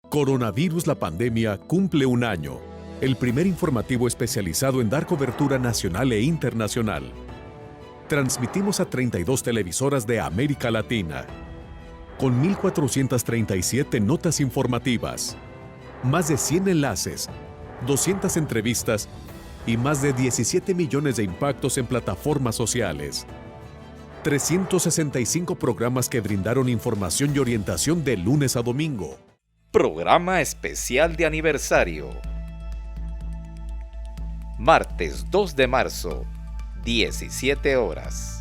Coronavirus la pandemia cumple un año. El primer informativo especializado en dar cobertura nacional e internacional. Transmitimos a 32 televisoras de América Latina, con 1,437 notas informativas, más de 100 enlaces, 200 entrevistas y más de 17 millones de impactos en plataformas sociales. 365 programas que brindaron información y orientación de lunes a domingo. Programa especial de aniversario. Martes 2 de marzo, 17 horas.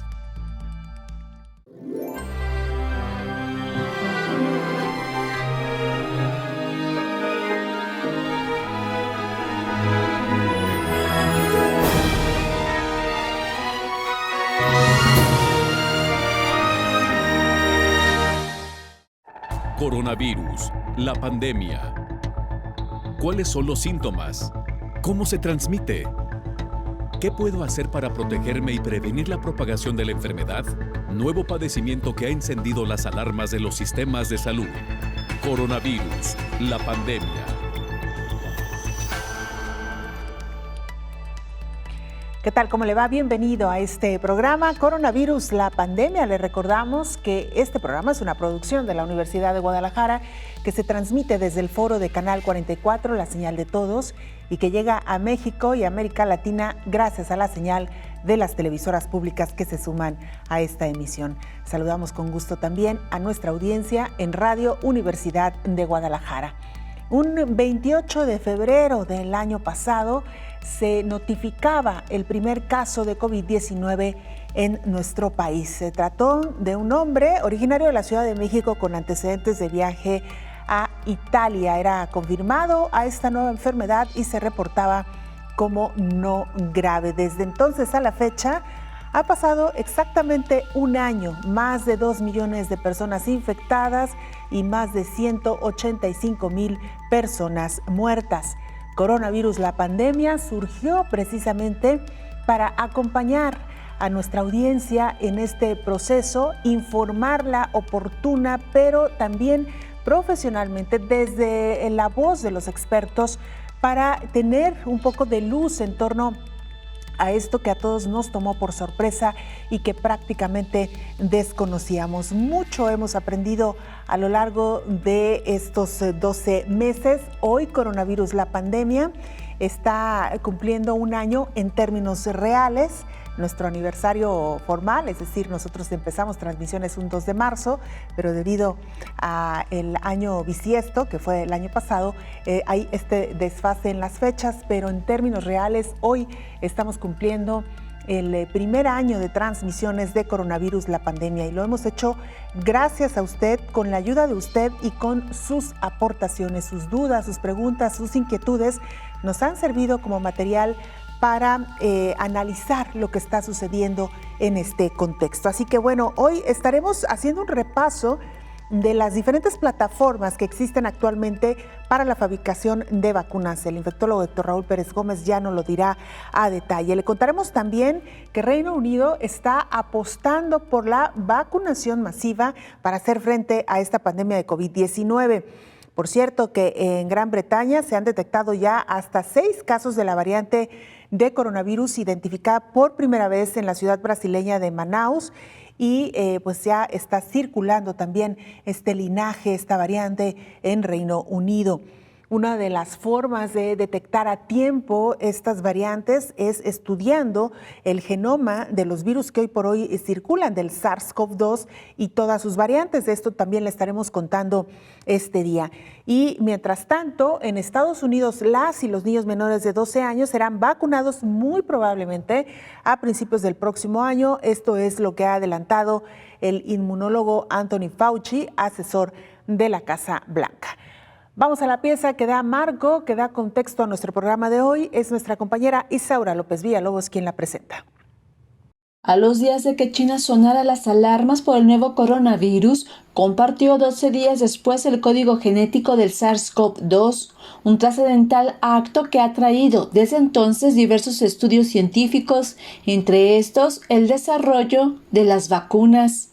Coronavirus, la pandemia. ¿Cuáles son los síntomas? ¿Cómo se transmite? ¿Qué puedo hacer para protegerme y prevenir la propagación de la enfermedad? Nuevo padecimiento que ha encendido las alarmas de los sistemas de salud. Coronavirus, la pandemia. ¿Qué tal? ¿Cómo le va? Bienvenido a este programa Coronavirus, la pandemia. Le recordamos que este programa es una producción de la Universidad de Guadalajara que se transmite desde el foro de Canal 44, la señal de todos, y que llega a México y América Latina gracias a la señal de las televisoras públicas que se suman a esta emisión. Saludamos con gusto también a nuestra audiencia en Radio Universidad de Guadalajara. Un 28 de febrero del año pasado se notificaba el primer caso de COVID-19 en nuestro país. Se trató de un hombre originario de la Ciudad de México con antecedentes de viaje a Italia. Era confirmado a esta nueva enfermedad y se reportaba como no grave. Desde entonces a la fecha ha pasado exactamente un año, más de 2 millones de personas infectadas y más de 185,000 personas muertas. Coronavirus, la pandemia, surgió precisamente para acompañar a nuestra audiencia en este proceso, informarla oportuna, pero también profesionalmente desde la voz de los expertos para tener un poco de luz en torno a esto que a todos nos tomó por sorpresa y que prácticamente desconocíamos. Mucho hemos aprendido a lo largo de estos 12 meses. Hoy, Coronavirus, la pandemia, está cumpliendo un año en términos reales. Nuestro aniversario formal, es decir, nosotros empezamos transmisiones un 2 de marzo, pero debido al año bisiesto, que fue el año pasado, hay este desfase en las fechas, pero en términos reales, hoy estamos cumpliendo el primer año de transmisiones de Coronavirus, la pandemia, y lo hemos hecho gracias a usted, con la ayuda de usted y con sus aportaciones, sus dudas, sus preguntas, sus inquietudes, nos han servido como material para analizar lo que está sucediendo en este contexto. Así que bueno, hoy estaremos haciendo un repaso de las diferentes plataformas que existen actualmente para la fabricación de vacunas. El infectólogo Dr. Raúl Pérez Gómez ya nos lo dirá a detalle. Le contaremos también que Reino Unido está apostando por la vacunación masiva para hacer frente a esta pandemia de COVID-19. Por cierto, que en Gran Bretaña se han detectado ya hasta 6 casos de la variante de coronavirus identificada por primera vez en la ciudad brasileña de Manaus y pues ya está circulando también este linaje, esta variante en Reino Unido. Una de las formas de detectar a tiempo estas variantes es estudiando el genoma de los virus que hoy por hoy circulan, del SARS-CoV-2 y todas sus variantes. De esto también le estaremos contando este día. Y mientras tanto, en Estados Unidos, las y los niños menores de 12 años serán vacunados muy probablemente a principios del próximo año. Esto es lo que ha adelantado el inmunólogo Anthony Fauci, asesor de la Casa Blanca. Vamos a la pieza que da marco, que da contexto a nuestro programa de hoy. Es nuestra compañera Isaura López Villalobos quien la presenta. A los días de que China sonara las alarmas por el nuevo coronavirus, compartió 12 días después el código genético del SARS-CoV-2, un trascendental acto que ha traído desde entonces diversos estudios científicos, entre estos el desarrollo de las vacunas.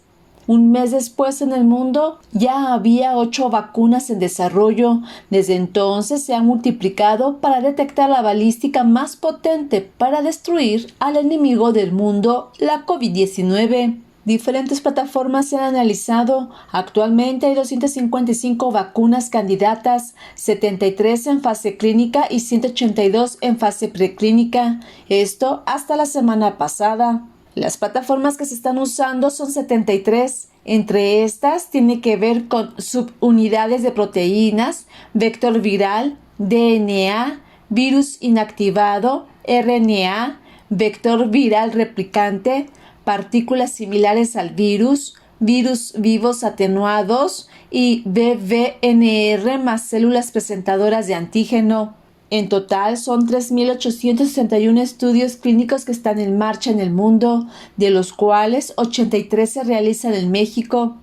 Un mes después en el mundo ya había 8 vacunas en desarrollo. Desde entonces se han multiplicado para detectar la balística más potente para destruir al enemigo del mundo, la COVID-19. Diferentes plataformas se han analizado. Actualmente hay 255 vacunas candidatas, 73 en fase clínica y 182 en fase preclínica. Esto hasta la semana pasada. Las plataformas que se están usando son 73. Entre estas tiene que ver con subunidades de proteínas, vector viral, DNA, virus inactivado, RNA, vector viral replicante, partículas similares al virus, virus vivos atenuados y BVNR más células presentadoras de antígeno. En total son 3.861 estudios clínicos que están en marcha en el mundo, de los cuales 83 se realizan en México,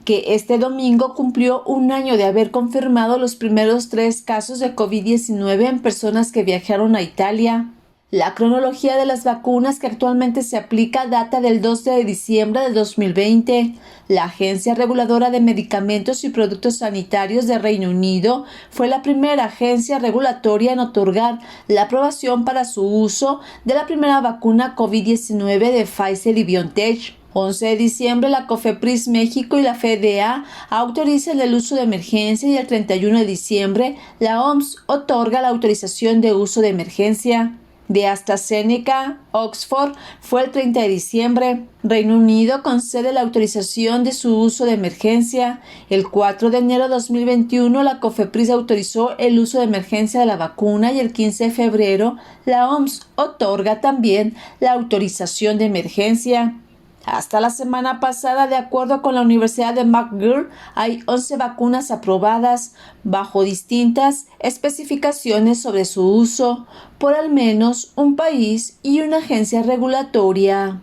que este domingo cumplió un año de haber confirmado los primeros 3 casos de COVID-19 en personas que viajaron a Italia. La cronología de las vacunas que actualmente se aplica data del 12 de diciembre del 2020. La Agencia Reguladora de Medicamentos y Productos Sanitarios de Reino Unido fue la primera agencia regulatoria en otorgar la aprobación para su uso de la primera vacuna COVID-19 de Pfizer y BioNTech. 11 de diciembre, la COFEPRIS México y la FDA autorizan el uso de emergencia y el 31 de diciembre, la OMS otorga la autorización de uso de emergencia. De AstraZeneca, Oxford, fue el 30 de diciembre. Reino Unido concede la autorización de su uso de emergencia. El 4 de enero de 2021, la COFEPRIS autorizó el uso de emergencia de la vacuna y el 15 de febrero, la OMS otorga también la autorización de emergencia. Hasta la semana pasada, de acuerdo con la Universidad de McGill, hay 11 vacunas aprobadas bajo distintas especificaciones sobre su uso por al menos un país y una agencia regulatoria.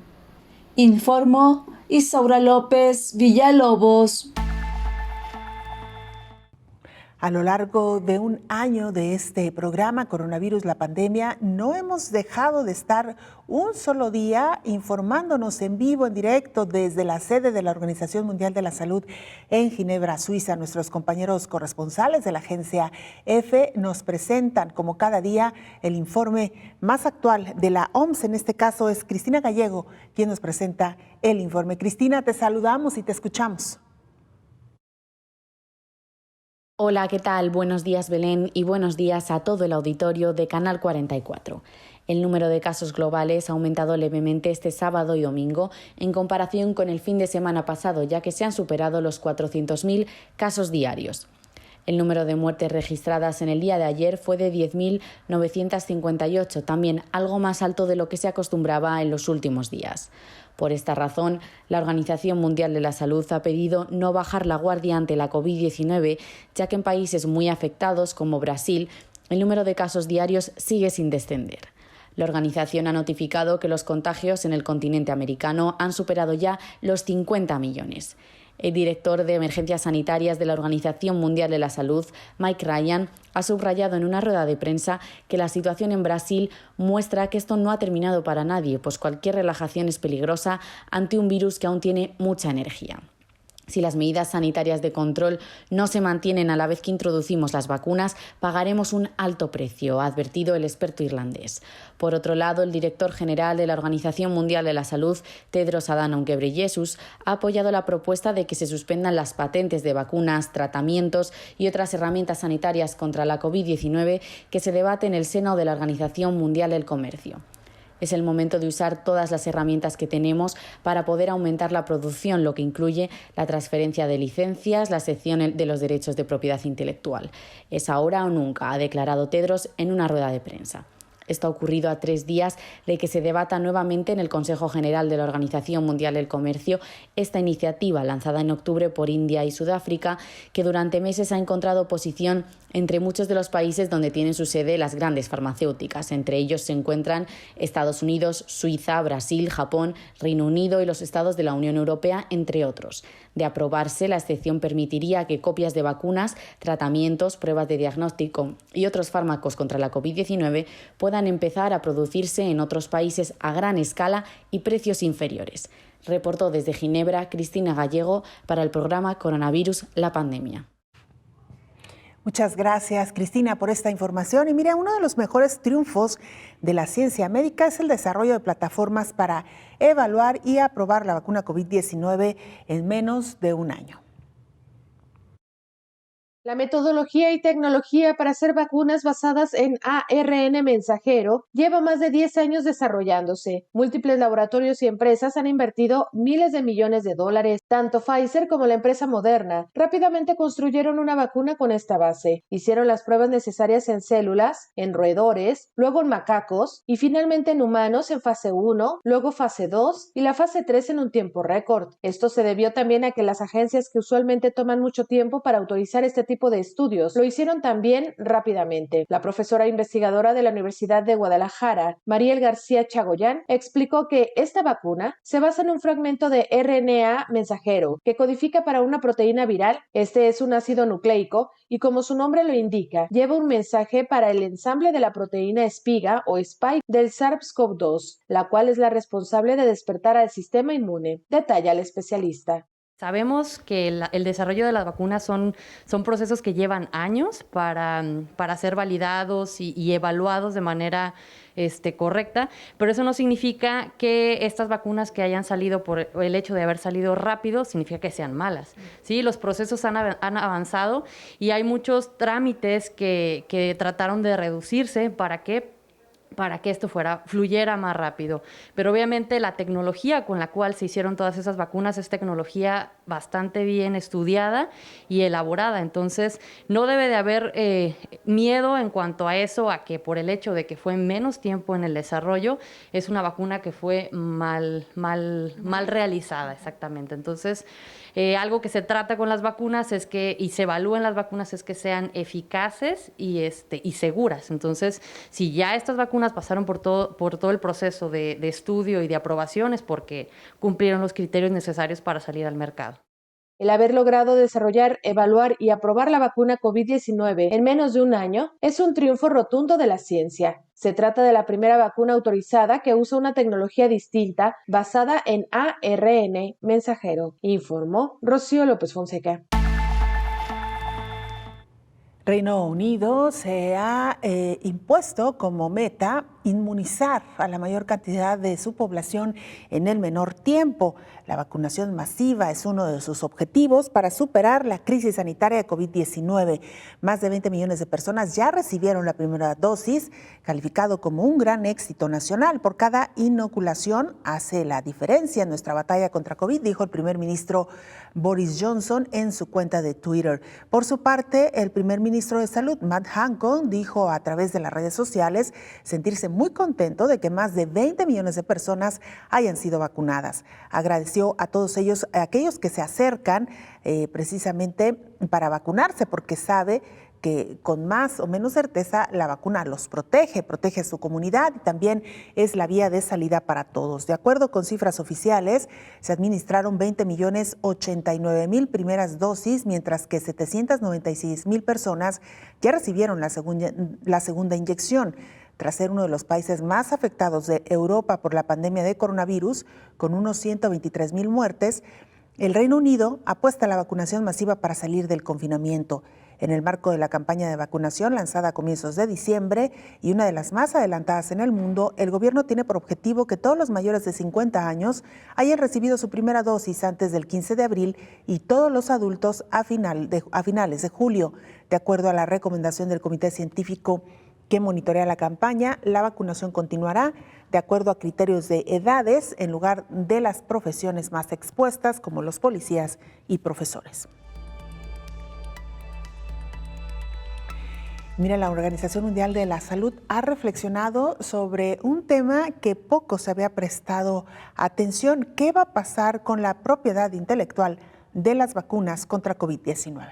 Informó Isaura López Villalobos. A lo largo de un año de este programa Coronavirus, la pandemia, no hemos dejado de estar un solo día informándonos en vivo, en directo, desde la sede de la Organización Mundial de la Salud en Ginebra, Suiza. Nuestros compañeros corresponsales de la agencia EFE nos presentan, como cada día, el informe más actual de la OMS. En este caso es Cristina Gallego quien nos presenta el informe. Cristina, te saludamos y te escuchamos. Hola, ¿qué tal? Buenos días, Belén, y buenos días a todo el auditorio de Canal 44. El número de casos globales ha aumentado levemente este sábado y domingo en comparación con el fin de semana pasado, ya que se han superado los 400.000 casos diarios. El número de muertes registradas en el día de ayer fue de 10.958, también algo más alto de lo que se acostumbraba en los últimos días. Por esta razón, la Organización Mundial de la Salud ha pedido no bajar la guardia ante la COVID-19, ya que en países muy afectados como Brasil, el número de casos diarios sigue sin descender. La organización ha notificado que los contagios en el continente americano han superado ya los 50 millones. El director de Emergencias Sanitarias de la Organización Mundial de la Salud, Mike Ryan, ha subrayado en una rueda de prensa que la situación en Brasil muestra que esto no ha terminado para nadie, pues cualquier relajación es peligrosa ante un virus que aún tiene mucha energía. Si las medidas sanitarias de control no se mantienen a la vez que introducimos las vacunas, pagaremos un alto precio, ha advertido el experto irlandés. Por otro lado, el director general de la Organización Mundial de la Salud, Tedros Adhanom Ghebreyesus, ha apoyado la propuesta de que se suspendan las patentes de vacunas, tratamientos y otras herramientas sanitarias contra la COVID-19 que se debate en el seno de la Organización Mundial del Comercio. Es el momento de usar todas las herramientas que tenemos para poder aumentar la producción, lo que incluye la transferencia de licencias, la sección de los derechos de propiedad intelectual. Es ahora o nunca, ha declarado Tedros en una rueda de prensa. Esto ha ocurrido a 3 días de que se debata nuevamente en el Consejo General de la Organización Mundial del Comercio esta iniciativa lanzada en octubre por India y Sudáfrica, que durante meses ha encontrado oposición entre muchos de los países donde tienen su sede las grandes farmacéuticas. Entre ellos se encuentran Estados Unidos, Suiza, Brasil, Japón, Reino Unido y los estados de la Unión Europea, entre otros. De aprobarse, la excepción permitiría que copias de vacunas, tratamientos, pruebas de diagnóstico y otros fármacos contra la COVID-19 puedan empezar a producirse en otros países a gran escala y precios inferiores. Reportó desde Ginebra Cristina Gallego para el programa Coronavirus, la pandemia. Muchas gracias, Cristina, por esta información. Y mira, uno de los mejores triunfos de la ciencia médica es el desarrollo de plataformas para evaluar y aprobar la vacuna COVID-19 en menos de un año. La metodología y tecnología para hacer vacunas basadas en ARN mensajero lleva más de 10 años desarrollándose. Múltiples laboratorios y empresas han invertido miles de millones de dólares. Tanto Pfizer como la empresa Moderna rápidamente construyeron una vacuna con esta base. Hicieron las pruebas necesarias en células, en roedores, luego en macacos y finalmente en humanos en fase 1, luego fase 2 y la fase 3 en un tiempo récord. Esto se debió también a que las agencias que usualmente toman mucho tiempo para autorizar este tipo de estudios lo hicieron también rápidamente. La profesora investigadora de la Universidad de Guadalajara, Mariel García Chagoyán, explicó que esta vacuna se basa en un fragmento de RNA mensajero que codifica para una proteína viral. Este es un ácido nucleico y, como su nombre lo indica, lleva un mensaje para el ensamble de la proteína espiga o spike del SARS-CoV-2, la cual es la responsable de despertar al sistema inmune, detalla el especialista. Sabemos que el desarrollo de las vacunas son procesos que llevan años para ser validados y evaluados de manera correcta, pero eso no significa que estas vacunas que hayan salido por el hecho de haber salido rápido significa que sean malas. ¿Sí? Los procesos han avanzado y hay muchos trámites que trataron de reducirse para que esto fluyera más rápido. Pero obviamente la tecnología con la cual se hicieron todas esas vacunas es tecnología bastante bien estudiada y elaborada. Entonces, no debe de haber miedo en cuanto a eso, a que por el hecho de que fue menos tiempo en el desarrollo, es una vacuna que fue mal realizada, exactamente. Entonces, algo que se trata con las vacunas y se evalúa en las vacunas es que sean eficaces y seguras. Entonces, si ya estas vacunas pasaron por todo el proceso de estudio y de aprobación, es porque cumplieron los criterios necesarios para salir al mercado. El haber logrado desarrollar, evaluar y aprobar la vacuna COVID-19 en menos de un año es un triunfo rotundo de la ciencia. Se trata de la primera vacuna autorizada que usa una tecnología distinta basada en ARN mensajero, informó Rocío López Fonseca. Reino Unido se ha impuesto como meta inmunizar a la mayor cantidad de su población en el menor tiempo. La vacunación masiva es uno de sus objetivos para superar la crisis sanitaria de COVID-19. Más de 20 millones de personas ya recibieron la primera dosis, calificado como un gran éxito nacional. Por cada inoculación hace la diferencia en nuestra batalla contra COVID, dijo el primer ministro Boris Johnson en su cuenta de Twitter. Por su parte, el primer ministro de Salud, Matt Hancock, dijo a través de las redes sociales sentirse muy contento de que más de 20 millones de personas hayan sido vacunadas. Agradeció a todos ellos, a aquellos que se acercan precisamente para vacunarse, porque sabe que con más o menos certeza la vacuna los protege a su comunidad y también es la vía de salida para todos. De acuerdo con cifras oficiales, se administraron 20.089.000 primeras dosis, mientras que 796.000 personas ya recibieron la segunda inyección. Tras ser uno de los países más afectados de Europa por la pandemia de coronavirus, con unos 123.000 muertes, el Reino Unido apuesta a la vacunación masiva para salir del confinamiento. En el marco de la campaña de vacunación lanzada a comienzos de diciembre y una de las más adelantadas en el mundo, el gobierno tiene por objetivo que todos los mayores de 50 años hayan recibido su primera dosis antes del 15 de abril y todos los adultos a finales de julio. De acuerdo a la recomendación del Comité Científico que monitorea la campaña, la vacunación continuará de acuerdo a criterios de edades en lugar de las profesiones más expuestas como los policías y profesores. Mira, la Organización Mundial de la Salud ha reflexionado sobre un tema que poco se había prestado atención. ¿Qué va a pasar con la propiedad intelectual de las vacunas contra COVID-19?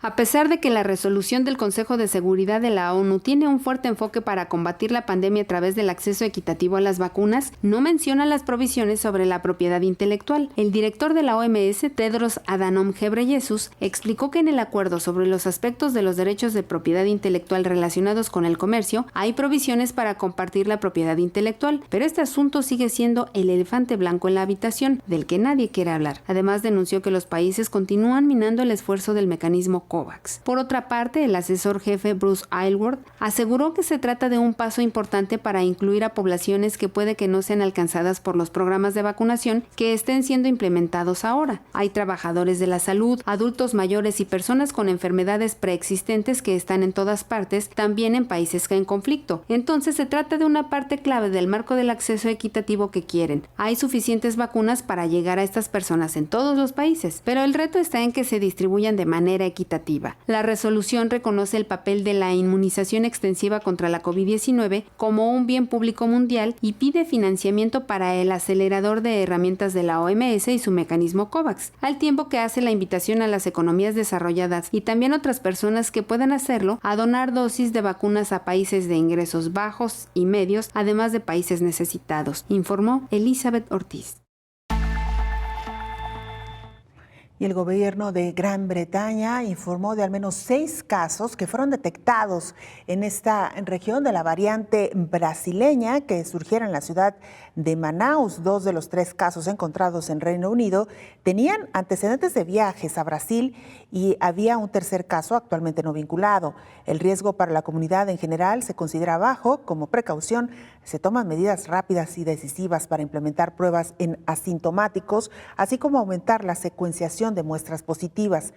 A pesar de que la resolución del Consejo de Seguridad de la ONU tiene un fuerte enfoque para combatir la pandemia a través del acceso equitativo a las vacunas, no menciona las provisiones sobre la propiedad intelectual. El director de la OMS, Tedros Adhanom Ghebreyesus, explicó que en el acuerdo sobre los aspectos de los derechos de propiedad intelectual relacionados con el comercio hay provisiones para compartir la propiedad intelectual, pero este asunto sigue siendo el elefante blanco en la habitación, del que nadie quiere hablar. Además, denunció que los países continúan minando el esfuerzo del mecanismo COVAX. Por otra parte, el asesor jefe Bruce Aylward aseguró que se trata de un paso importante para incluir a poblaciones que puede que no sean alcanzadas por los programas de vacunación que estén siendo implementados ahora. Hay trabajadores de la salud, adultos mayores y personas con enfermedades preexistentes que están en todas partes, también en países en conflicto. Entonces se trata de una parte clave del marco del acceso equitativo que quieren. Hay suficientes vacunas para llegar a estas personas en todos los países, pero el reto está en que se distribuyan de manera equitativa. La resolución reconoce el papel de la inmunización extensiva contra la COVID-19 como un bien público mundial y pide financiamiento para el acelerador de herramientas de la OMS y su mecanismo COVAX, al tiempo que hace la invitación a las economías desarrolladas y también otras personas que puedan hacerlo a donar dosis de vacunas a países de ingresos bajos y medios, además de países necesitados, informó Elizabeth Ortiz. Y el gobierno de Gran Bretaña informó de al menos 6 casos que fueron detectados en esta región de la variante brasileña que surgiera en la ciudad de Manaus. 2 de los 3 casos encontrados en Reino Unido tenían antecedentes de viajes a Brasil y había un tercer caso actualmente no vinculado. El riesgo para la comunidad en general se considera bajo. Como precaución, se toman medidas rápidas y decisivas para implementar pruebas en asintomáticos, así como aumentar la secuenciación de muestras positivas.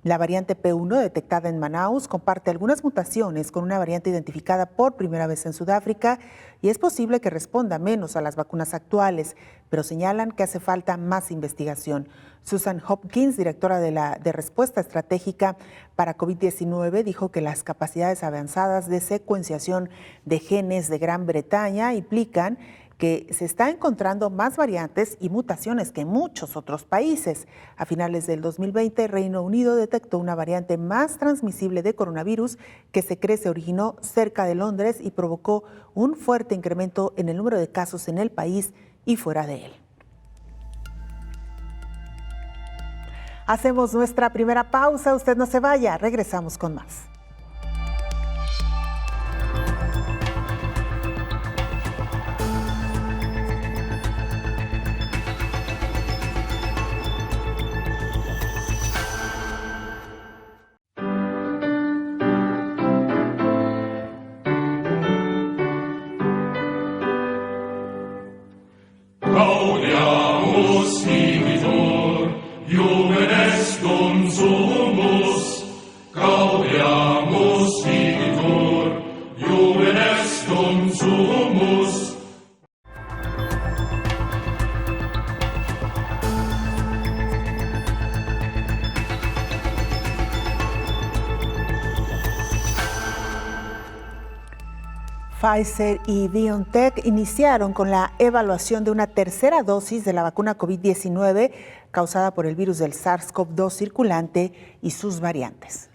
La variante P1 detectada en Manaus comparte algunas mutaciones con una variante identificada por primera vez en Sudáfrica y es posible que responda menos a las vacunas actuales, pero señalan que hace falta más investigación. Susan Hopkins, directora de Respuesta Estratégica para COVID-19, dijo que las capacidades avanzadas de secuenciación de genes de Gran Bretaña implican que se está encontrando más variantes y mutaciones que en muchos otros países. A finales del 2020, Reino Unido detectó una variante más transmisible de coronavirus que se cree se originó cerca de Londres y provocó un fuerte incremento en el número de casos en el país y fuera de él. Hacemos nuestra primera pausa, usted no se vaya, regresamos con más. Pfizer y BioNTech iniciaron con la evaluación de una tercera dosis de la vacuna COVID-19 causada por el virus del SARS-CoV-2 circulante y sus variantes.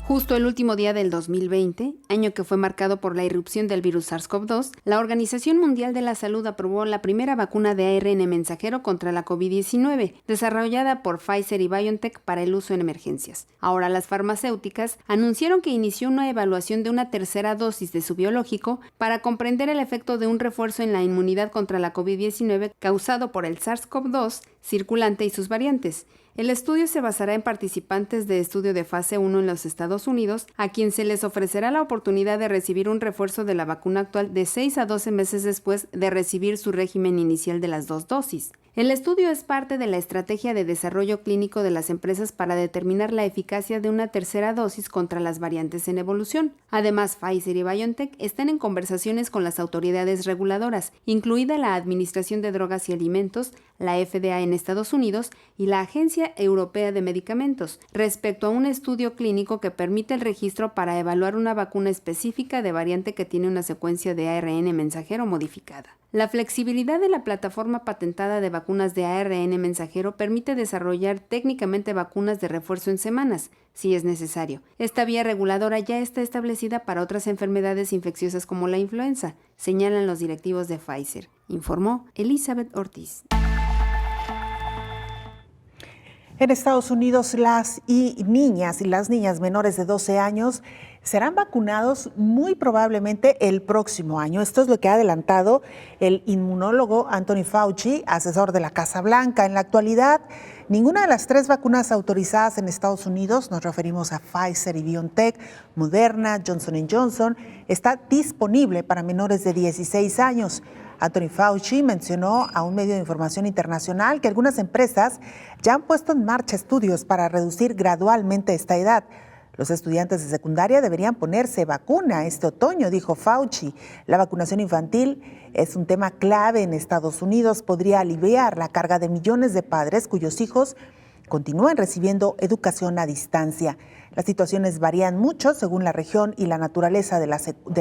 Justo el último día del 2020, año que fue marcado por la irrupción del virus SARS-CoV-2, la Organización Mundial de la Salud aprobó la primera vacuna de ARN mensajero contra la COVID-19, desarrollada por Pfizer y BioNTech para el uso en emergencias. Ahora las farmacéuticas anunciaron que inició una evaluación de una tercera dosis de su biológico para comprender el efecto de un refuerzo en la inmunidad contra la COVID-19 causado por el SARS-CoV-2 circulante y sus variantes. El estudio se basará en participantes de estudio de fase 1 en los Estados Unidos, a quien se les ofrecerá la oportunidad de recibir un refuerzo de la vacuna actual de 6 a 12 meses después de recibir su régimen inicial de las 2 dosis. El estudio es parte de la estrategia de desarrollo clínico de las empresas para determinar la eficacia de una tercera dosis contra las variantes en evolución. Además, Pfizer y BioNTech están en conversaciones con las autoridades reguladoras, incluida la Administración de Drogas y Alimentos, la FDA en Estados Unidos y la Agencia Europea de Medicamentos, respecto a un estudio clínico que permite el registro para evaluar una vacuna específica de variante que tiene una secuencia de ARN mensajero modificada. La flexibilidad de la plataforma patentada de vacunas de ARN mensajero permite desarrollar técnicamente vacunas de refuerzo en semanas, si es necesario. Esta vía reguladora ya está establecida para otras enfermedades infecciosas como la influenza, señalan los directivos de Pfizer, informó Elizabeth Ortiz. En Estados Unidos, las niñas menores de 12 años serán vacunados muy probablemente el próximo año. Esto es lo que ha adelantado el inmunólogo Anthony Fauci, asesor de la Casa Blanca. En la actualidad, ninguna de las 3 vacunas autorizadas en Estados Unidos, nos referimos a Pfizer y BioNTech, Moderna, Johnson & Johnson, está disponible para menores de 16 años. Anthony Fauci mencionó a un medio de información internacional que algunas empresas ya han puesto en marcha estudios para reducir gradualmente esta edad. Los estudiantes de secundaria deberían ponerse vacuna este otoño, dijo Fauci. La vacunación infantil es un tema clave en Estados Unidos. Podría aliviar la carga de millones de padres cuyos hijos continúan recibiendo educación a distancia. Las situaciones varían mucho según la región y la naturaleza de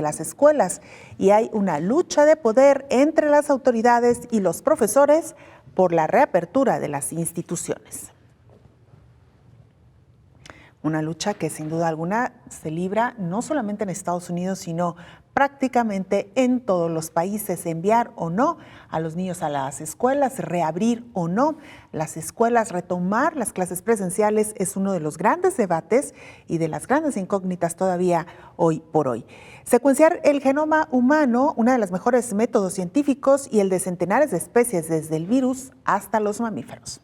las escuelas, y hay una lucha de poder entre las autoridades y los profesores por la reapertura de las instituciones. Una lucha que sin duda alguna se libra no solamente en Estados Unidos, sino prácticamente en todos los países. Enviar o no a los niños a las escuelas, reabrir o no las escuelas, retomar las clases presenciales es uno de los grandes debates y de las grandes incógnitas todavía hoy por hoy. Secuenciar el genoma humano, uno de los mejores métodos científicos, y el de centenares de especies desde el virus hasta los mamíferos.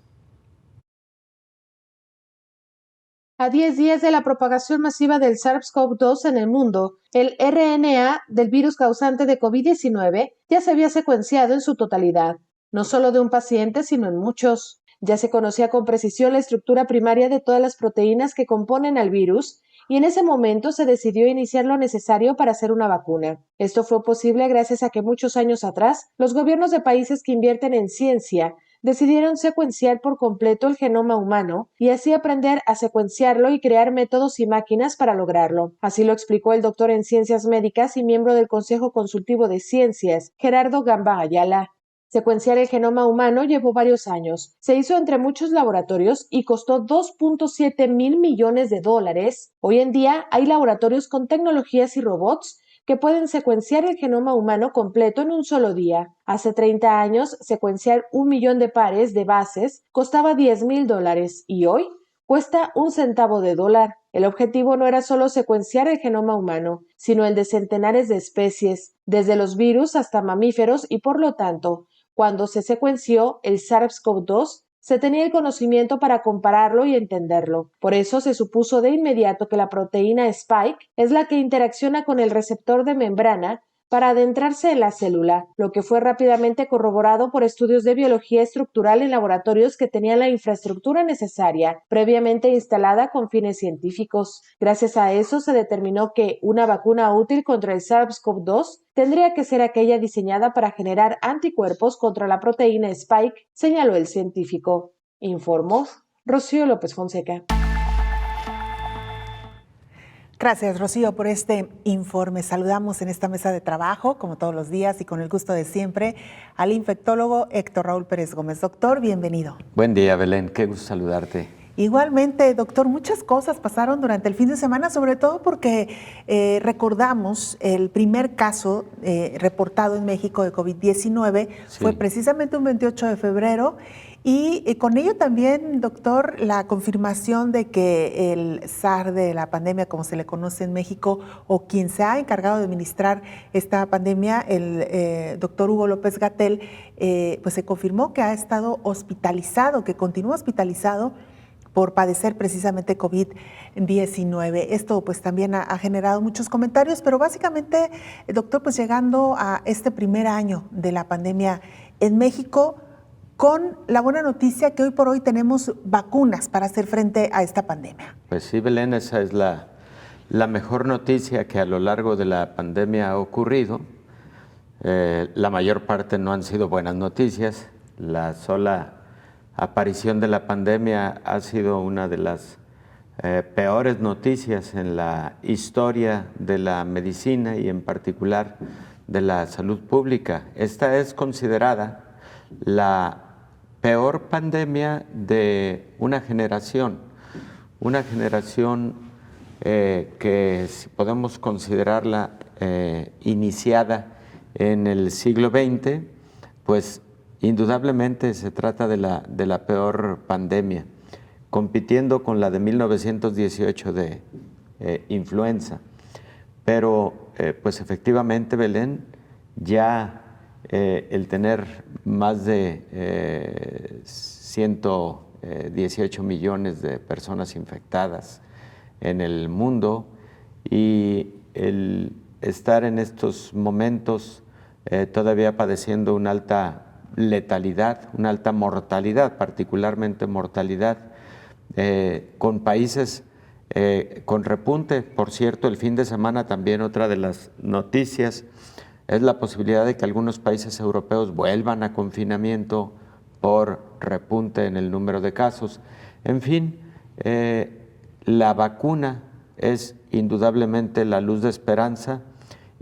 A 10 días de la propagación masiva del SARS-CoV-2 en el mundo, el RNA del virus causante de COVID-19 ya se había secuenciado en su totalidad, no solo de un paciente, sino en muchos. Ya se conocía con precisión la estructura primaria de todas las proteínas que componen al virus, y en ese momento se decidió iniciar lo necesario para hacer una vacuna. Esto fue posible gracias a que muchos años atrás, los gobiernos de países que invierten en ciencia decidieron secuenciar por completo el genoma humano y así aprender a secuenciarlo y crear métodos y máquinas para lograrlo. Así lo explicó el doctor en ciencias médicas y miembro del Consejo Consultivo de Ciencias, Gerardo Gamba Ayala. Secuenciar el genoma humano llevó varios años. Se hizo entre muchos laboratorios y costó $2.7 mil millones. Hoy en día hay laboratorios con tecnologías y robots que pueden secuenciar el genoma humano completo en un solo día. Hace 30 años, secuenciar 1 millón de pares de bases costaba $10,000 y hoy cuesta 1 centavo de dólar. El objetivo no era solo secuenciar el genoma humano, sino el de centenares de especies, desde los virus hasta mamíferos, y por lo tanto, cuando se secuenció el SARS-CoV-2, se tenía el conocimiento para compararlo y entenderlo. Por eso se supuso de inmediato que la proteína Spike es la que interacciona con el receptor de membrana para adentrarse en la célula, lo que fue rápidamente corroborado por estudios de biología estructural en laboratorios que tenían la infraestructura necesaria, previamente instalada con fines científicos. Gracias a eso se determinó que una vacuna útil contra el SARS-CoV-2 tendría que ser aquella diseñada para generar anticuerpos contra la proteína Spike, señaló el científico. Informó Rocío López Fonseca. Gracias, Rocío, por este informe. Saludamos en esta mesa de trabajo, como todos los días y con el gusto de siempre, al infectólogo Héctor Raúl Pérez Gómez. Doctor, bienvenido. Buen día, Belén. Qué gusto saludarte. Igualmente, doctor, muchas cosas pasaron durante el fin de semana, sobre todo porque recordamos el primer caso reportado en México de COVID-19, sí. Fue precisamente un 28 de febrero, y con ello también, doctor, la confirmación de que el SAR de la pandemia, como se le conoce en México, o quien se ha encargado de administrar esta pandemia, el doctor Hugo López-Gatell, pues se confirmó que ha estado hospitalizado, que continúa hospitalizado por padecer precisamente COVID-19. Esto pues también ha generado muchos comentarios, pero básicamente, doctor, pues llegando a este primer año de la pandemia en México, con la buena noticia que hoy por hoy tenemos vacunas para hacer frente a esta pandemia. Pues sí, Belén, esa es la mejor noticia que a lo largo de la pandemia ha ocurrido. La mayor parte no han sido buenas noticias. La sola aparición de la pandemia ha sido una de las peores noticias en la historia de la medicina y en particular de la salud pública. Esta es considerada la peor pandemia de una generación que si podemos considerarla iniciada en el siglo XX, pues indudablemente se trata de la peor pandemia, compitiendo con la de 1918 de influenza. Pero pues efectivamente, Belén, ya el tener más de 118 millones de personas infectadas en el mundo y el estar en estos momentos todavía padeciendo una alta letalidad, una alta mortalidad, particularmente mortalidad, con países con repunte. Por cierto, el fin de semana también otra de las noticias es la posibilidad de que algunos países europeos vuelvan a confinamiento por repunte en el número de casos. En fin, la vacuna es indudablemente la luz de esperanza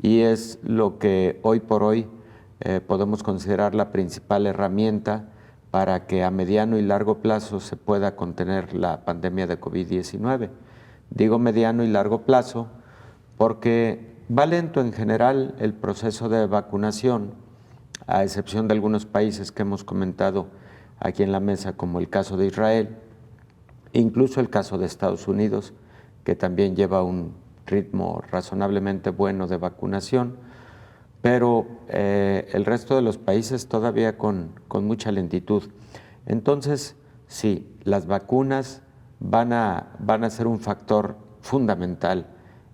y es lo que hoy por hoy podemos considerar la principal herramienta para que a mediano y largo plazo se pueda contener la pandemia de COVID-19. Digo mediano y largo plazo porque va lento en general el proceso de vacunación, a excepción de algunos países que hemos comentado aquí en la mesa, como el caso de Israel, incluso el caso de Estados Unidos, que también lleva un ritmo razonablemente bueno de vacunación, pero el resto de los países todavía con mucha lentitud. Entonces, sí, las vacunas van a ser un factor fundamental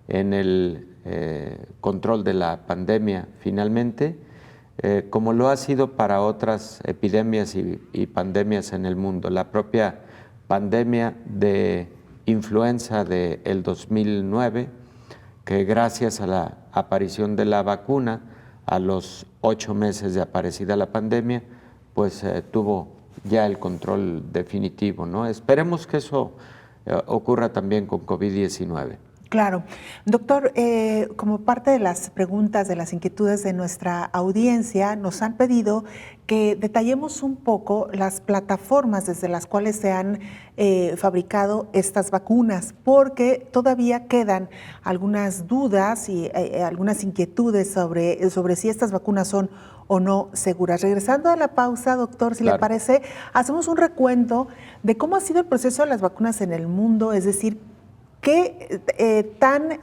en el control de la pandemia finalmente, como lo ha sido para otras epidemias y pandemias en el mundo. La propia pandemia de influenza del 2009, que gracias a la aparición de la vacuna, a los 8 meses de aparecida la pandemia, pues tuvo ya el control definitivo, ¿no? Esperemos que eso ocurra también con COVID-19. Claro. Doctor, como parte de las preguntas, de las inquietudes de nuestra audiencia, nos han pedido que detallemos un poco las plataformas desde las cuales se han fabricado estas vacunas, porque todavía quedan algunas dudas y algunas inquietudes sobre si estas vacunas son o no seguras. Regresando a la pausa, doctor, si le parece, hacemos un recuento de cómo ha sido el proceso de las vacunas en el mundo, es decir, ¿qué tan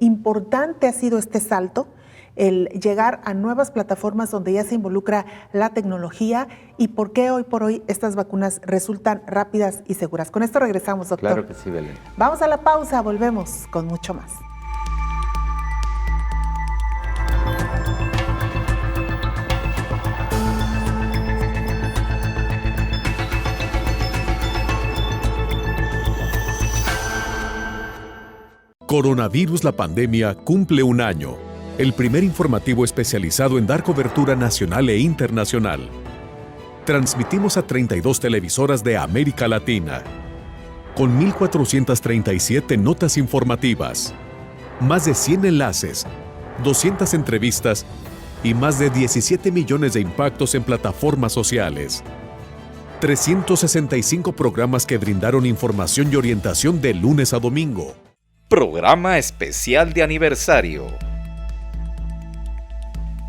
importante ha sido este salto, el llegar a nuevas plataformas donde ya se involucra la tecnología y por qué hoy por hoy estas vacunas resultan rápidas y seguras? Con esto regresamos, doctor. Claro que sí, Belén. Vamos a la pausa, volvemos con mucho más. Coronavirus, la pandemia, cumple un año. El primer informativo especializado en dar cobertura nacional e internacional. Transmitimos a 32 televisoras de América Latina, con 1,437 notas informativas, más de 100 enlaces, 200 entrevistas y más de 17 millones de impactos en plataformas sociales. 365 programas que brindaron información y orientación de lunes a domingo. Programa especial de aniversario.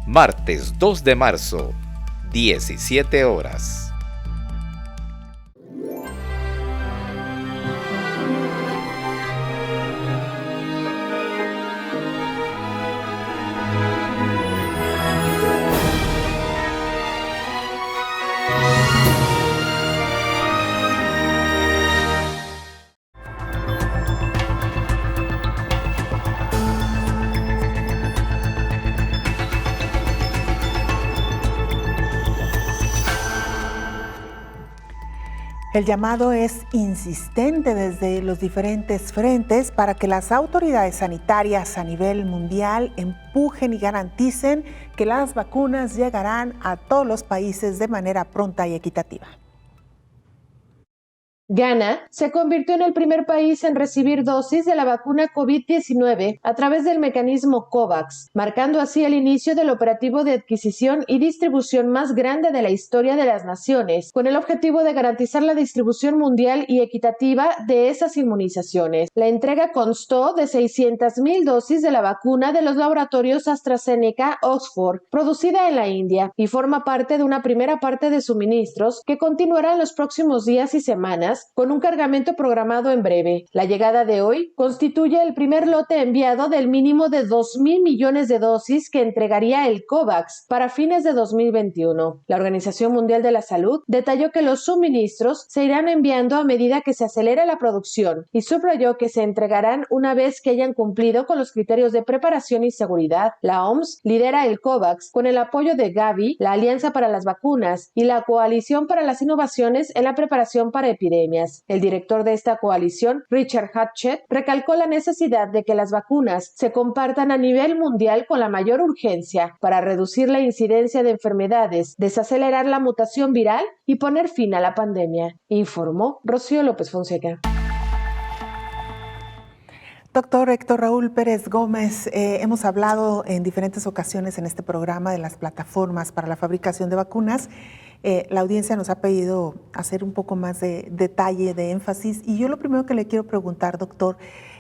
Martes 2 de marzo, 17 horas. El llamado es insistente desde los diferentes frentes para que las autoridades sanitarias a nivel mundial empujen y garanticen que las vacunas llegarán a todos los países de manera pronta y equitativa. Ghana se convirtió en el primer país en recibir dosis de la vacuna COVID-19 a través del mecanismo COVAX, marcando así el inicio del operativo de adquisición y distribución más grande de la historia de las naciones, con el objetivo de garantizar la distribución mundial y equitativa de esas inmunizaciones. La entrega constó de 600,000 dosis de la vacuna de los laboratorios AstraZeneca Oxford, producida en la India, y forma parte de una primera parte de suministros que continuará en los próximos días y semanas, con un cargamento programado en breve. La llegada de hoy constituye el primer lote enviado del mínimo de 2,000 millones de dosis que entregaría el COVAX para fines de 2021. La Organización Mundial de la Salud detalló que los suministros se irán enviando a medida que se acelere la producción y subrayó que se entregarán una vez que hayan cumplido con los criterios de preparación y seguridad. La OMS lidera el COVAX con el apoyo de Gavi, la Alianza para las Vacunas y la Coalición para las Innovaciones en la Preparación para Epidemias. El director de esta coalición, Richard Hatchett, recalcó la necesidad de que las vacunas se compartan a nivel mundial con la mayor urgencia para reducir la incidencia de enfermedades, desacelerar la mutación viral y poner fin a la pandemia, informó Rocío López Fonseca. Doctor Héctor Raúl Pérez Gómez, hemos hablado en diferentes ocasiones en este programa de las plataformas para la fabricación de vacunas. La audiencia nos ha pedido hacer un poco más de detalle, de énfasis, y yo lo primero que le quiero preguntar, doctor,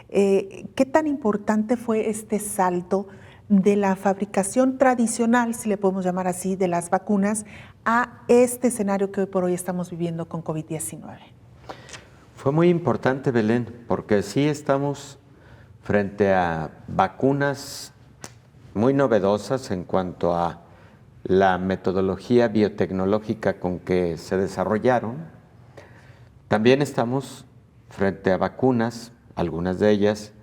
¿qué tan importante fue este salto de la fabricación tradicional, si le podemos llamar así, de las vacunas a este escenario que hoy por hoy estamos viviendo con COVID-19? Fue muy importante, Belén, porque sí estamos frente a vacunas muy novedosas en cuanto a la metodología biotecnológica con que se desarrollaron. También estamos frente a vacunas, algunas de ellas,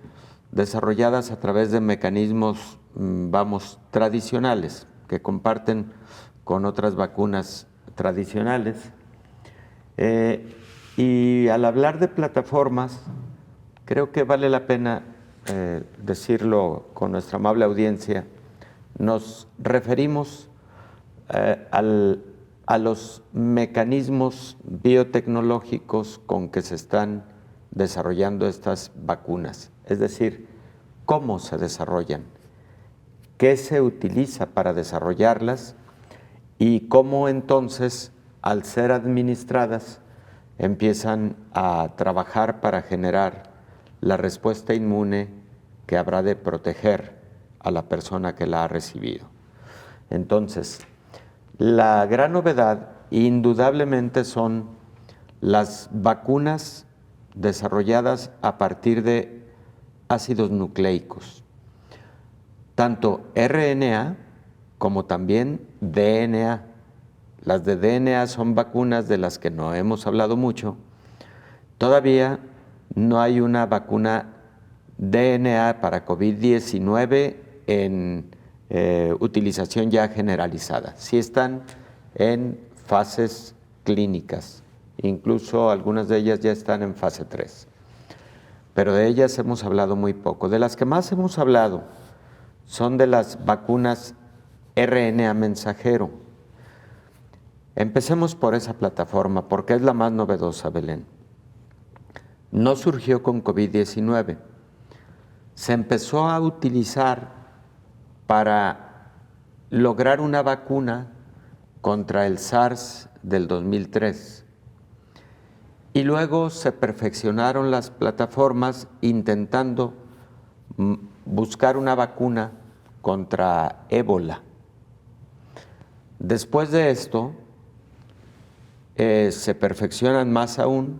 desarrolladas a través de mecanismos, tradicionales, que comparten con otras vacunas tradicionales. Y al hablar de plataformas, creo que vale la pena decirlo con nuestra amable audiencia. Nos referimos a los mecanismos biotecnológicos con que se están desarrollando estas vacunas, es decir, cómo se desarrollan, qué se utiliza para desarrollarlas y cómo entonces, al ser administradas, empiezan a trabajar para generar la respuesta inmune que habrá de proteger a la persona que la ha recibido. Entonces, la gran novedad indudablemente son las vacunas desarrolladas a partir de ácidos nucleicos, tanto RNA como también DNA. Las de DNA son vacunas de las que no hemos hablado mucho. Todavía no hay una vacuna DNA para COVID-19 en utilización ya generalizada. Sí están en fases clínicas, incluso algunas de ellas ya están en fase 3. Pero de ellas hemos hablado muy poco. De las que más hemos hablado son de las vacunas RNA mensajero. Empecemos por esa plataforma, porque es la más novedosa, Belén. No surgió con COVID-19. Se empezó a utilizar para lograr una vacuna contra el SARS del 2003. Y luego se perfeccionaron las plataformas intentando buscar una vacuna contra ébola. Después de esto, se perfeccionan más aún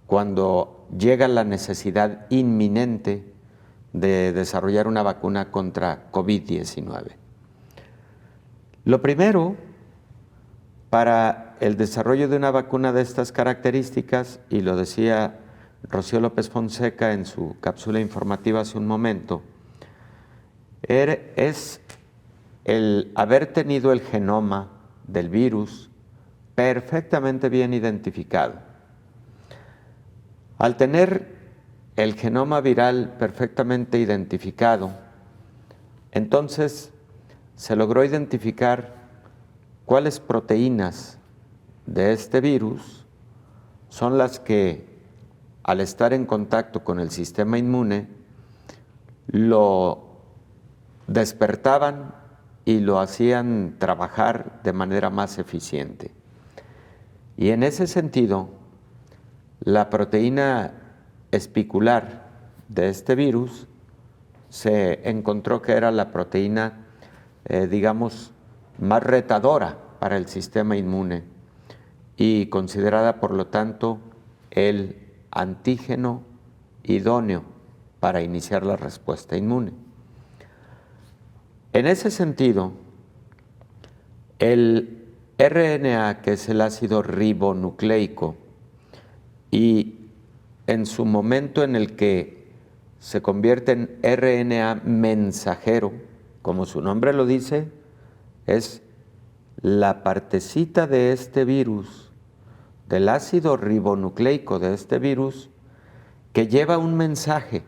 cuando llega la necesidad inminente de desarrollar una vacuna contra COVID-19. Lo primero, para el desarrollo de una vacuna de estas características, y lo decía Rocío López Fonseca en su cápsula informativa hace un momento, es el haber tenido el genoma del virus perfectamente bien identificado. Al tener el genoma viral perfectamente identificado, entonces se logró identificar cuáles proteínas de este virus son las que, al estar en contacto con el sistema inmune, lo despertaban y lo hacían trabajar de manera más eficiente. Y en ese sentido, la proteína espicular de este virus se encontró que era la proteína, digamos, más retadora para el sistema inmune y considerada, por lo tanto, el antígeno idóneo para iniciar la respuesta inmune. En ese sentido, el RNA, que es el ácido ribonucleico, y en su momento en el que se convierte en RNA mensajero, como su nombre lo dice, es la partecita de este virus, del ácido ribonucleico de este virus, que lleva un mensaje.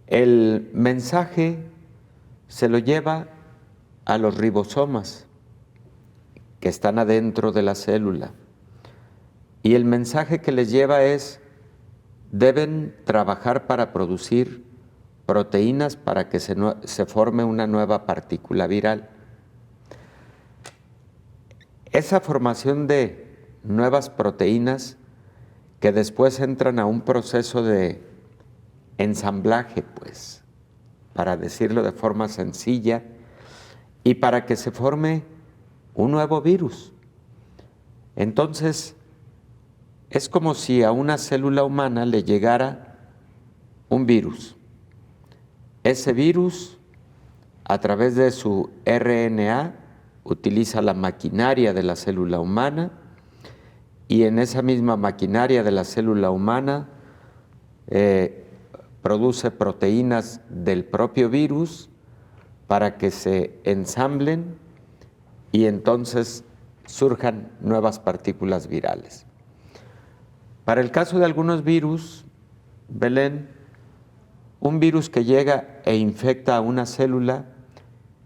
El mensaje se lo lleva a los ribosomas que están adentro de la célula. Y el mensaje que les lleva es: deben trabajar para producir proteínas para que se forme una nueva partícula viral. Esa formación de nuevas proteínas que después entran a un proceso de ensamblaje, pues, para decirlo de forma sencilla, y para que se forme un nuevo virus. Entonces, es como si a una célula humana le llegara un virus. Ese virus, a través de su RNA, utiliza la maquinaria de la célula humana, y en esa misma maquinaria de la célula humana produce proteínas del propio virus para que se ensamblen y entonces surjan nuevas partículas virales. Para el caso de algunos virus, Belén, un virus que llega e infecta a una célula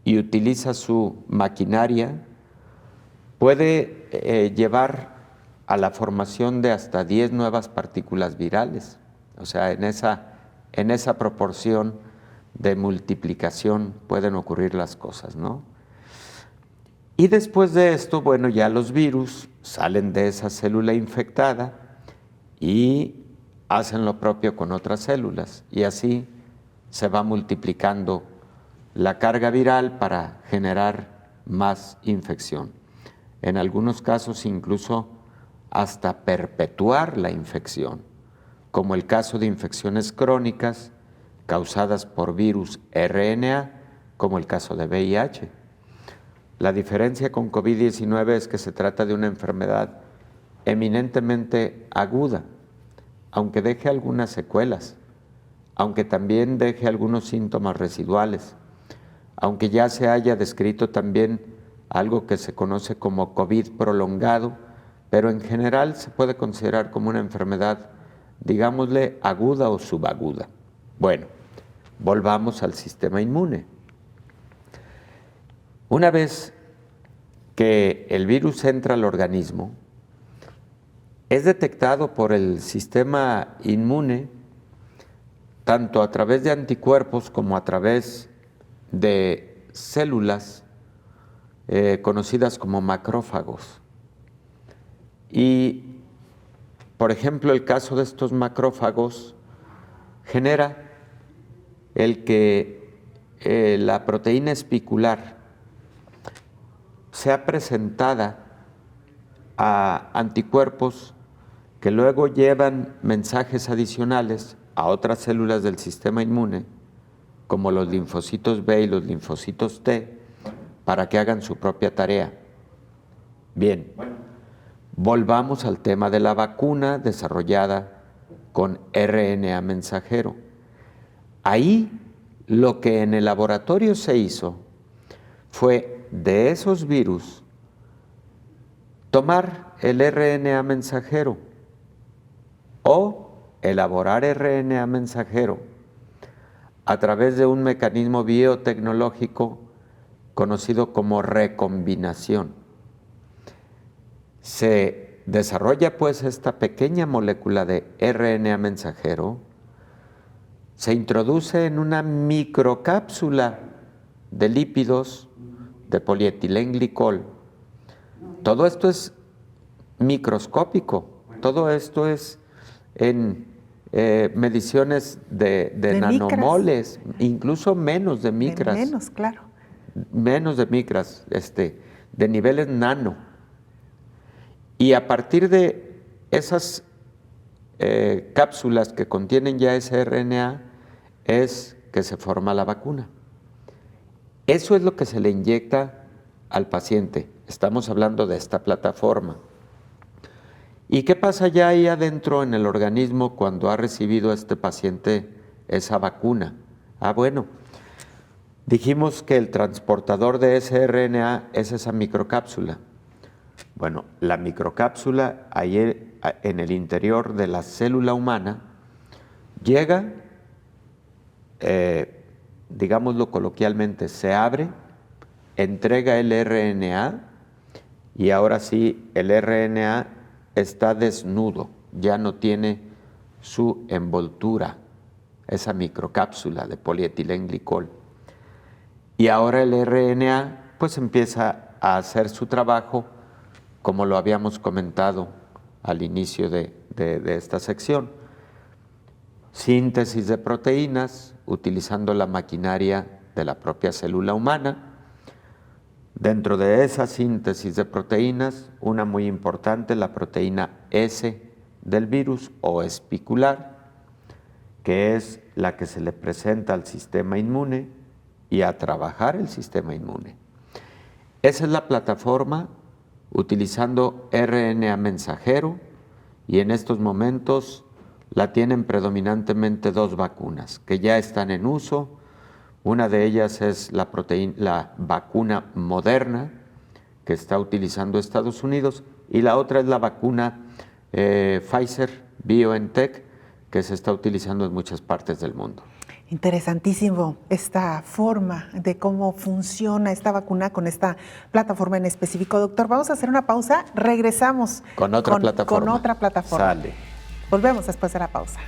y utiliza su maquinaria puede llevar a la formación de hasta 10 nuevas partículas virales. O sea, en esa proporción de multiplicación pueden ocurrir las cosas, ¿no? Y después de esto, bueno, ya los virus salen de esa célula infectada y hacen lo propio con otras células, y así se va multiplicando la carga viral para generar más infección. En algunos casos incluso hasta perpetuar la infección, como el caso de infecciones crónicas causadas por virus RNA, como el caso de VIH. La diferencia con COVID-19 es que se trata de una enfermedad eminentemente aguda, aunque deje algunas secuelas, aunque también deje algunos síntomas residuales, aunque ya se haya descrito también algo que se conoce como COVID prolongado, pero en general se puede considerar como una enfermedad, digámosle, aguda o subaguda. Bueno, volvamos al sistema inmune. Una vez que el virus entra al organismo, es detectado por el sistema inmune tanto a través de anticuerpos como a través de células conocidas como macrófagos. Y, por ejemplo, el caso de estos macrófagos genera el que la proteína espicular sea presentada a anticuerpos que luego llevan mensajes adicionales a otras células del sistema inmune, como los linfocitos B y los linfocitos T, para que hagan su propia tarea. Bien, volvamos al tema de la vacuna desarrollada con RNA mensajero. Ahí lo que en el laboratorio se hizo fue de esos virus tomar el RNA mensajero o elaborar RNA mensajero a través de un mecanismo biotecnológico conocido como recombinación. Se desarrolla pues esta pequeña molécula de RNA mensajero, se introduce en una microcápsula de lípidos de polietilenglicol. Todo esto es microscópico, todo esto es en mediciones de nanomoles, incluso menos de micras. Menos, claro. Menos de micras, de niveles nano. Y a partir de esas cápsulas que contienen ya ese RNA, es que se forma la vacuna. Eso es lo que se le inyecta al paciente. Estamos hablando de esta plataforma. ¿Y qué pasa ya ahí adentro en el organismo cuando ha recibido este paciente esa vacuna? Bueno, dijimos que el transportador de ese RNA es esa microcápsula. Bueno, la microcápsula ahí en el interior de la célula humana llega, digámoslo coloquialmente, se abre, entrega el RNA y ahora sí el RNA está desnudo, ya no tiene su envoltura, esa microcápsula de polietilenglicol. Y ahora el RNA pues empieza a hacer su trabajo como lo habíamos comentado al inicio de esta sección. Síntesis de proteínas utilizando la maquinaria de la propia célula humana. Dentro de esa síntesis de proteínas, una muy importante, la proteína S del virus o espicular, que es la que se le presenta al sistema inmune y a trabajar el sistema inmune. Esa es la plataforma utilizando RNA mensajero y en estos momentos la tienen predominantemente 2 vacunas que ya están en uso. Una de ellas es la vacuna Moderna, que está utilizando Estados Unidos, y la otra es la vacuna Pfizer BioNTech, que se está utilizando en muchas partes del mundo. Interesantísimo esta forma de cómo funciona esta vacuna con esta plataforma en específico. Doctor, vamos a hacer una pausa, regresamos con otra plataforma. Sale. Volvemos después de la pausa.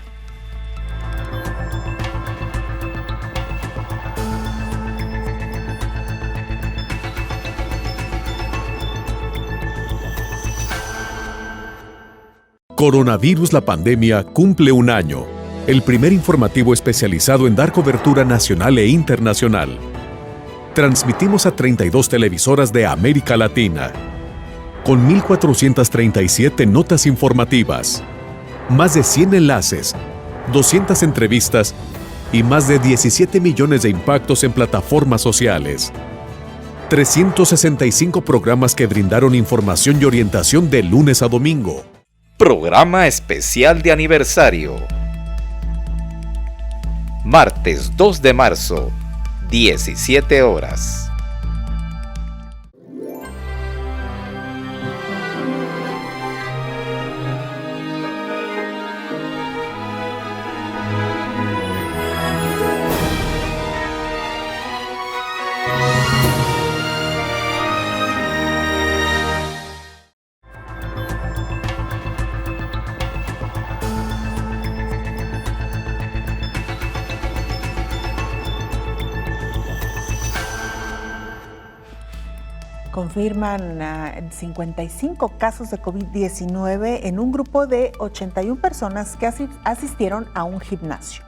Coronavirus, la pandemia, cumple un año. El primer informativo especializado en dar cobertura nacional e internacional. Transmitimos a 32 televisoras de América Latina, con 1,437 notas informativas, más de 100 enlaces, 200 entrevistas y más de 17 millones de impactos en plataformas sociales. 365 programas que brindaron información y orientación de lunes a domingo. Programa especial de aniversario. Martes 2 de marzo, 17 horas. Confirman 55 casos de COVID-19 en un grupo de 81 personas que asistieron a un gimnasio.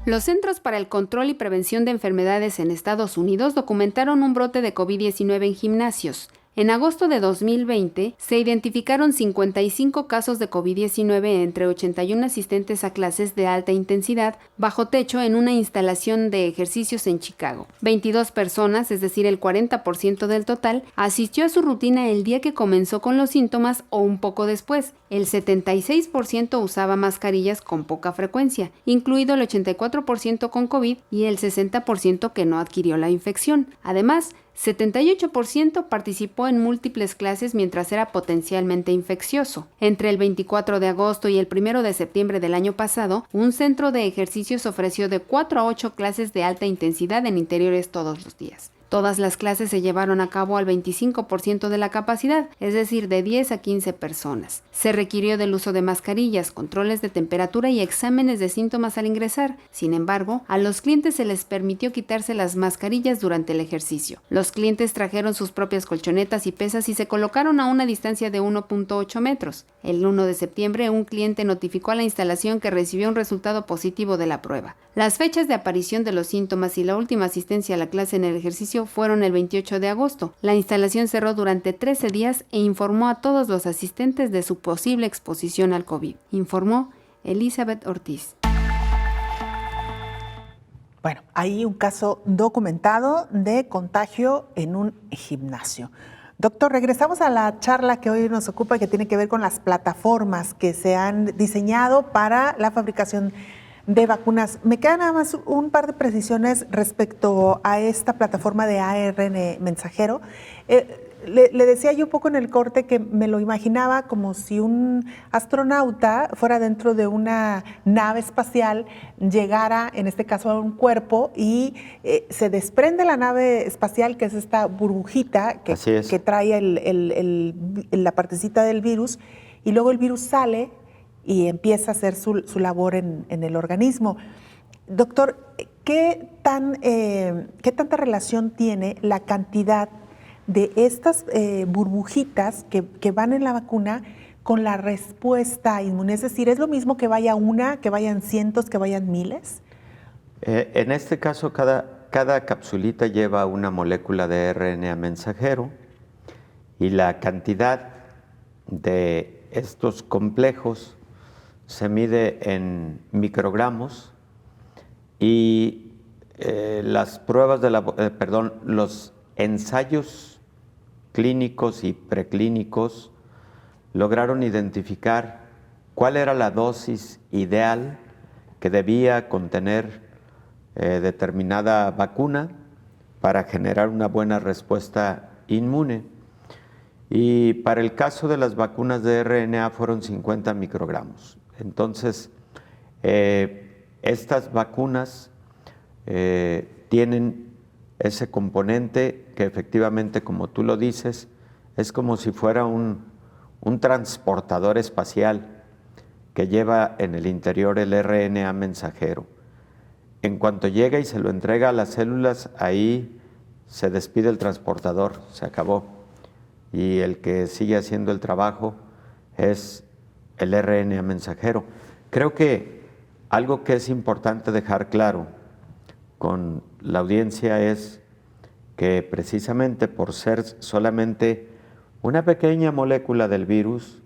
Los Centros para el Control y Prevención de Enfermedades en Estados Unidos documentaron un brote de COVID-19 en gimnasios. En agosto de 2020, se identificaron 55 casos de COVID-19 entre 81 asistentes a clases de alta intensidad bajo techo en una instalación de ejercicios en Chicago. 22 personas, es decir, el 40% del total, asistió a su rutina el día que comenzó con los síntomas o un poco después. El 76% usaba mascarillas con poca frecuencia, incluido el 84% con COVID y el 60% que no adquirió la infección. Además, 78% participó en múltiples clases mientras era potencialmente infeccioso. Entre el 24 de agosto y el 1 de septiembre del año pasado, un centro de ejercicios ofreció de 4 a 8 clases de alta intensidad en interiores todos los días. Todas las clases se llevaron a cabo al 25% de la capacidad, es decir, de 10 a 15 personas. Se requirió del uso de mascarillas, controles de temperatura y exámenes de síntomas al ingresar. Sin embargo, a los clientes se les permitió quitarse las mascarillas durante el ejercicio. Los clientes trajeron sus propias colchonetas y pesas y se colocaron a una distancia de 1.8 metros. El 1 de septiembre, un cliente notificó a la instalación que recibió un resultado positivo de la prueba. Las fechas de aparición de los síntomas y la última asistencia a la clase en el ejercicio fueron el 28 de agosto. La instalación cerró durante 13 días e informó a todos los asistentes de su posible exposición al COVID, informó Elizabeth Ortiz. Bueno, hay un caso documentado de contagio en un gimnasio. Doctor, regresamos a la charla que hoy nos ocupa, que tiene que ver con las plataformas que se han diseñado para la fabricación de vacunas. Me quedan nada más un par de precisiones respecto a esta plataforma de ARN mensajero. Le decía yo un poco en el corte que me lo imaginaba como si un astronauta fuera dentro de una nave espacial, llegara en este caso a un cuerpo y se desprende la nave espacial, que es esta burbujita que trae la partecita del virus, y luego el virus sale y empieza a hacer su labor en el organismo. Doctor, ¿qué tanta relación tiene la cantidad de estas burbujitas que van en la vacuna con la respuesta inmune? Es decir, ¿es lo mismo que vaya una, que vayan cientos, que vayan miles? En este caso, cada capsulita lleva una molécula de RNA mensajero y la cantidad de estos complejos se mide en microgramos y las pruebas los ensayos clínicos y preclínicos lograron identificar cuál era la dosis ideal que debía contener determinada vacuna para generar una buena respuesta inmune. Y para el caso de las vacunas de RNA fueron 50 microgramos. Entonces, estas vacunas tienen ese componente que efectivamente, como tú lo dices, es como si fuera un transportador espacial que lleva en el interior el RNA mensajero. En cuanto llega y se lo entrega a las células, ahí se despide el transportador, se acabó. Y el que sigue haciendo el trabajo es el RNA mensajero. Creo que algo que es importante dejar claro con la audiencia es que precisamente por ser solamente una pequeña molécula del virus,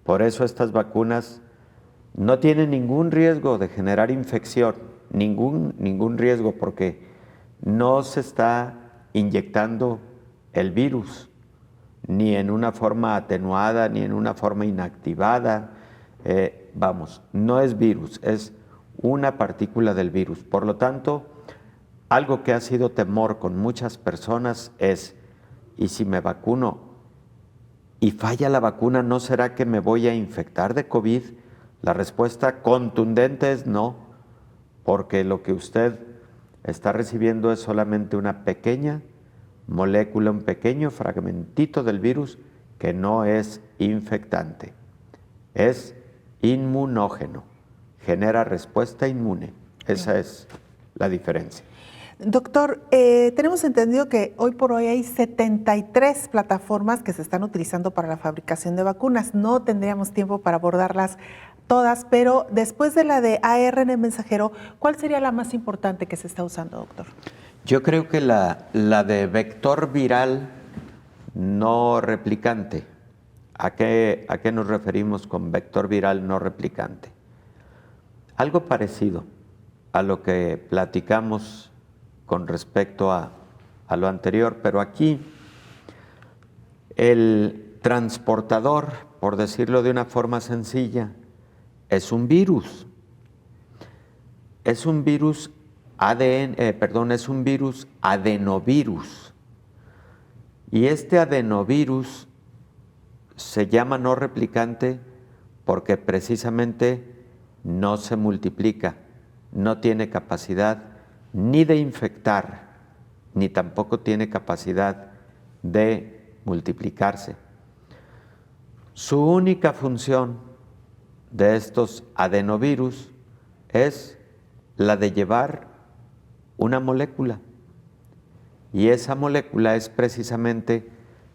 por eso estas vacunas no tienen ningún riesgo de generar infección, ningún riesgo, porque no se está inyectando el virus, ni en una forma atenuada, ni en una forma inactivada. No es virus, es una partícula del virus. Por lo tanto, algo que ha sido temor con muchas personas es, ¿y si me vacuno y falla la vacuna, no será que me voy a infectar de COVID? La respuesta contundente es no, porque lo que usted está recibiendo es solamente una pequeña molécula, un pequeño fragmentito del virus que no es infectante, es inmunógeno, genera respuesta inmune. Esa es la diferencia. Doctor, tenemos entendido que hoy por hoy hay 73 plataformas que se están utilizando para la fabricación de vacunas. No tendríamos tiempo para abordarlas todas, pero después de la de ARN mensajero, ¿cuál sería la más importante que se está usando, doctor? Yo creo que la de vector viral no replicante. ¿A qué nos referimos con vector viral no replicante? Algo parecido a lo que platicamos con respecto a lo anterior, pero aquí el transportador, por decirlo de una forma sencilla, es un virus. Es un virus es un virus adenovirus. Y este adenovirus se llama no replicante porque precisamente no se multiplica, no tiene capacidad ni de infectar, ni tampoco tiene capacidad de multiplicarse. Su única función de estos adenovirus es la de llevar una molécula, y esa molécula es precisamente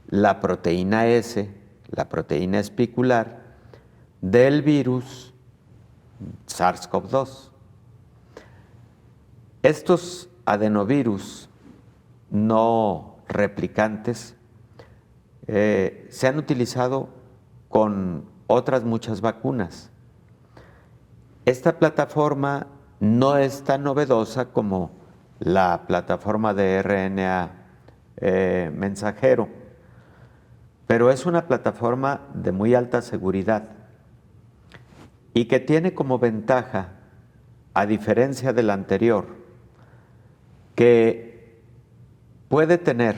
la proteína S, la proteína espicular del virus SARS-CoV-2. Estos adenovirus no replicantes se han utilizado con otras muchas vacunas. Esta plataforma no es tan novedosa como la plataforma de RNA mensajero, pero es una plataforma de muy alta seguridad y que tiene como ventaja, a diferencia de la anterior, que puede tener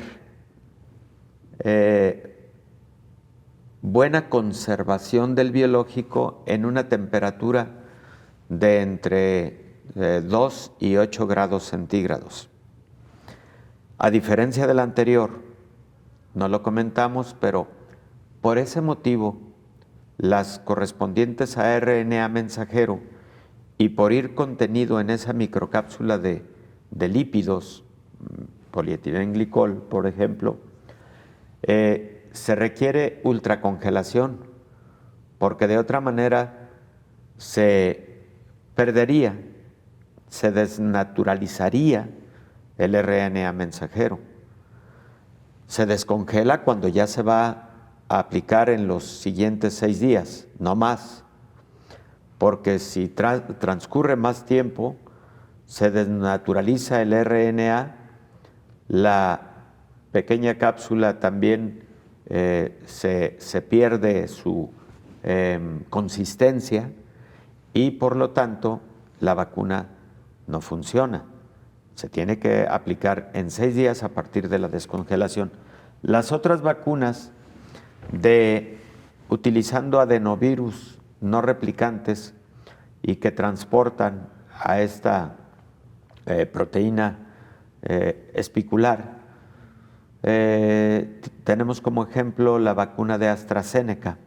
buena conservación del biológico en una temperatura de entre 2 y 8 grados centígrados. A diferencia de la anterior, no lo comentamos, pero por ese motivo, las correspondientes a RNA mensajero y por ir contenido en esa microcápsula de lípidos, polietilenglicol, por ejemplo, se requiere ultracongelación, porque de otra manera se perdería, se desnaturalizaría el RNA mensajero. Se descongela cuando ya se va a aplicar en los siguientes 6 días, no más, porque si transcurre más tiempo, se desnaturaliza el RNA, la pequeña cápsula también se pierde su consistencia y por lo tanto la vacuna no funciona. Se tiene que aplicar en 6 días a partir de la descongelación. Las otras vacunas utilizando adenovirus no replicantes y que transportan a esta proteína espicular, tenemos como ejemplo la vacuna de AstraZeneca,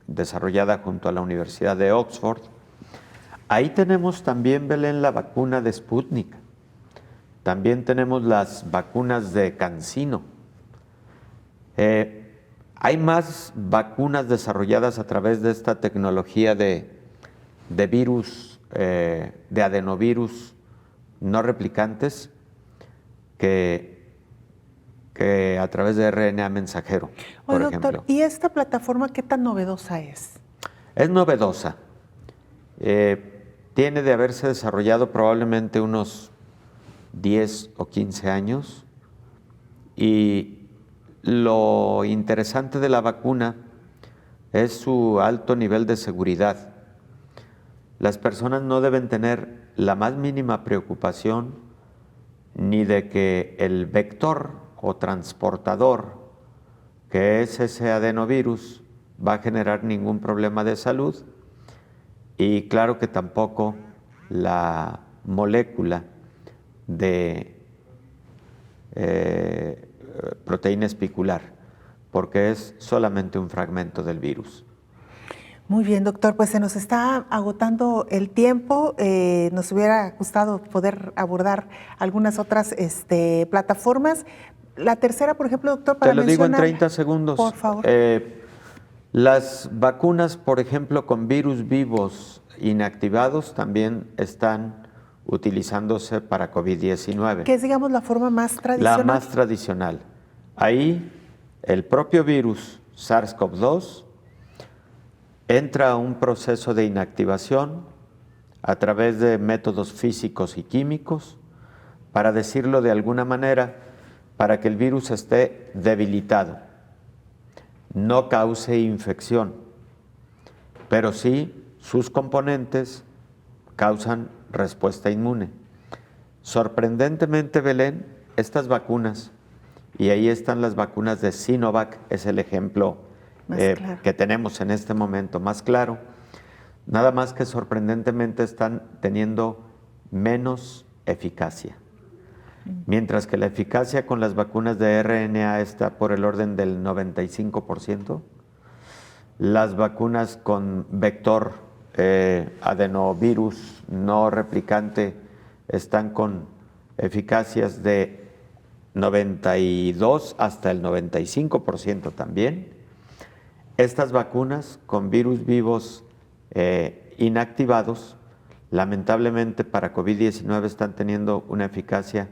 desarrollada junto a la Universidad de Oxford. Ahí tenemos también, Belén, la vacuna de Sputnik. También tenemos las vacunas de CanSino. Hay más vacunas desarrolladas a través de esta tecnología de virus, de adenovirus no replicantes, que a través de RNA mensajero, por ejemplo. Doctor, ¿y esta plataforma qué tan novedosa es? Es novedosa. Tiene de haberse desarrollado probablemente unos 10 o 15 años, y lo interesante de la vacuna es su alto nivel de seguridad. Las personas no deben tener la más mínima preocupación ni de que el vector o transportador, que es ese adenovirus, va a generar ningún problema de salud, y claro que tampoco la molécula de proteína espicular, porque es solamente un fragmento del virus. Muy bien, doctor, pues se nos está agotando el tiempo. Nos hubiera gustado poder abordar algunas otras plataformas. La tercera, por ejemplo, doctor, para mencionar... Te lo digo en 30 segundos. Por favor. Las vacunas, por ejemplo, con virus vivos inactivados también están utilizándose para COVID-19. ¿Qué es, digamos, la forma más tradicional? La más tradicional. Ahí el propio virus SARS-CoV-2 entra a un proceso de inactivación a través de métodos físicos y químicos, para decirlo de alguna manera, para que el virus esté debilitado, no cause infección, pero sí sus componentes causan respuesta inmune. Sorprendentemente, Belén, estas vacunas, y ahí están las vacunas de Sinovac, es el ejemplo que tenemos en este momento más claro, nada más que sorprendentemente están teniendo menos eficacia. Mientras que la eficacia con las vacunas de RNA está por el orden del 95%, las vacunas con vector adenovirus no replicante están con eficacias de 92 hasta el 95% también. Estas vacunas con virus vivos inactivados, lamentablemente para COVID-19 están teniendo una eficacia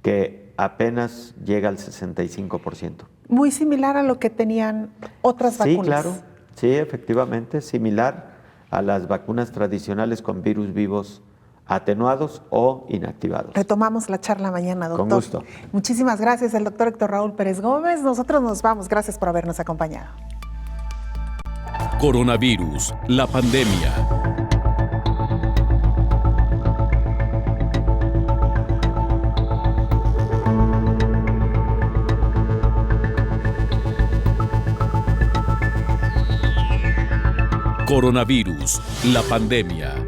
que apenas llega al 65%. Muy similar a lo que tenían otras vacunas. Sí, claro, sí, efectivamente, similar a las vacunas tradicionales con virus vivos atenuados o inactivados. Retomamos la charla mañana, doctor. Con gusto. Muchísimas gracias, el doctor Héctor Raúl Pérez Gómez. Nosotros nos vamos. Gracias por habernos acompañado. Coronavirus, la pandemia. Coronavirus, la pandemia.